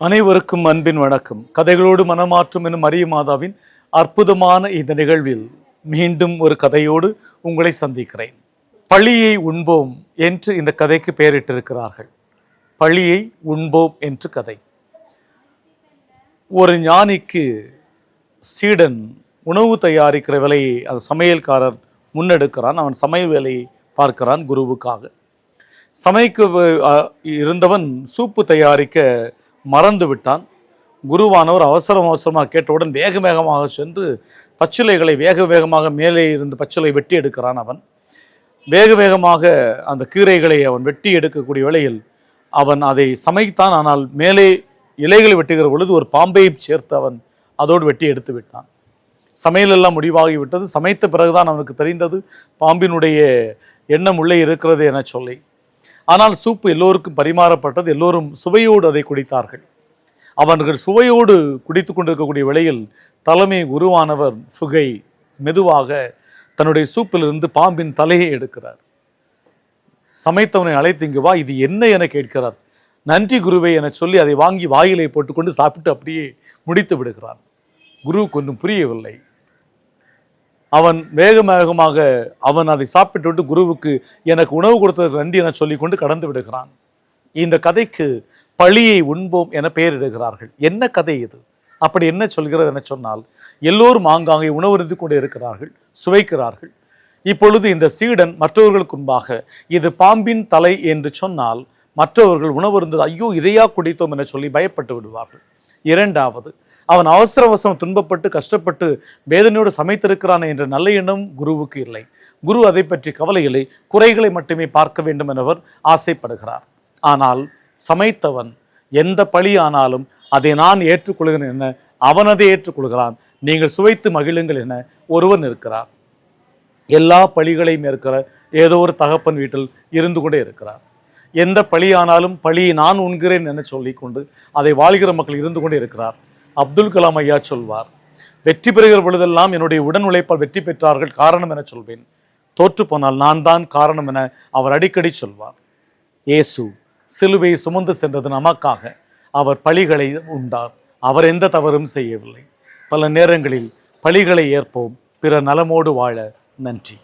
அனைவருக்கும் அன்பின் வணக்கம். கதைகளோடு மனமாற்றும் எனும் மரிய மாதாவின் அற்புதமான இந்த நிகழ்வில் மீண்டும் ஒரு கதையோடு உங்களை சந்திக்கிறேன். பழியை உண்போம் என்று இந்த கதைக்கு பெயரிட்டிருக்கிறார்கள். பழியை உண்போம் என்று கதை. ஒரு ஞானிக்கு சீடன் உணவு தயாரிக்கிற வேலையை அந்த சமையல்காரர் முன்னெடுக்கிறான். அவன் சமையல் வேலையை பார்க்கிறான் குருவுக்காக. சமைக்க இருந்தவன் சூப்பு தயாரிக்க மறந்து விட்டான். குருவானவர் அவசரமாக கேட்டவுடன் வேகமாக சென்று பச்சிலைகளை வேகமாக மேலே இருந்து பச்சிலை வெட்டி எடுக்கிறான். அவன் வேகமாக அந்த கீரைகளை அவன் வெட்டி எடுக்கக்கூடிய வேளையில் அவன் அதை சமைத்தான். ஆனால் மேலே இலைகளை வெட்டுகிற பொழுது ஒரு பாம்பையும் சேர்த்து அவன் அதோடு வெட்டி எடுத்து விட்டான். சமையலெல்லாம் முடிவாகிவிட்டது. சமைத்த பிறகுதான் அவனுக்கு தெரிந்தது பாம்பினுடைய எண்ணம் உள்ளே இருக்கிறது என சொல்லி. ஆனால் சூப்பு எல்லோருக்கும் பரிமாறப்பட்டது. எல்லோரும் சுவையோடு அதை குடித்தார்கள். அவர்கள் சுவையோடு குடித்து கொண்டிருக்கக்கூடிய வேளையில் தலைமை குருவானவர் சுகை மெதுவாக தன்னுடைய சூப்பிலிருந்து பாம்பின் தலையை எடுக்கிறார். சமைத்தவனை அழைத்து இங்கு வா, இது என்ன என கேட்கிறார். நன்றி குருவே என சொல்லி அதை வாங்கி வாயிலை போட்டுக்கொண்டு சாப்பிட்டு அப்படியே முடித்து விடுகிறான். குருவுக்கு ஒன்றும் புரியவில்லை. அவன் வேகமாக அவன் அதை சாப்பிட்டு விட்டு குருவுக்கு எனக்கு உணவு கொடுத்ததற்கு நன்றி என சொல்லி கொண்டு கடந்து விடுகிறான். இந்த கதைக்கு பழியை உண்போம் என பெயரிடுகிறார்கள். என்ன கதை இது? அப்படி என்ன சொல்கிறது என சொன்னால், எல்லோரும் ஆங்காங்கே உணவருந்து கொண்டு இருக்கிறார்கள், சுவைக்கிறார்கள். இப்பொழுது இந்த சீடன் மற்றவர்களுக்கு முன்பாக இது பாம்பின் தலை என்று சொன்னால் மற்றவர்கள் உணவருந்தது ஐயோ இதையா குடித்தோம் என சொல்லி பயப்பட்டு விடுவார்கள். இரண்டாவது, அவன் அவசரம் துன்பப்பட்டு கஷ்டப்பட்டு வேதனையோடு சமைத்திருக்கிறான் என்ற நல்ல எண்ணம் குருவுக்கு இல்லை. குரு அதை பற்றி கவலை இல்லை, குறைகளை மட்டுமே பார்க்க வேண்டும் எனவர் ஆசைப்படுகிறார். ஆனால் சமைத்தவன் எந்த பழி ஆனாலும் அதை நான் ஏற்றுக்கொள்கிறேன் என அவன் அதை ஏற்றுக்கொள்கிறான். நீங்கள் சுவைத்து மகிழுங்கள் என ஒருவன் இருக்கிறார். எல்லா பழிகளையும் இருக்கிற ஏதோ ஒரு தகப்பன் வீட்டில் இருந்து கொண்டே இருக்கிறார். எந்த பழி ஆனாலும் பழியை நான் உண்கிறேன் என சொல்லிக்கொண்டு அதை வாழ்கிற மக்கள் இருந்து கொண்டே இருக்கிறார். அப்துல் கலாம் ஐயா சொல்வார், வெற்றி பெறுகிற பொழுதெல்லாம் என்னுடைய உடன் உழைப்பால் வெற்றி பெற்றார்கள் காரணம் என சொல்வேன், தோற்று போனால் நான் தான் காரணம் என அவர் அடிக்கடி சொல்வார். இயேசு சிலுவை சுமந்து சென்றது நமக்காக. அவர் பழிகளை உண்டார். அவர் எந்த தவறும் செய்யவில்லை. பல நேரங்களில் பழிகளை ஏற்போம், பிற நலமோடு வாழ. நன்றி.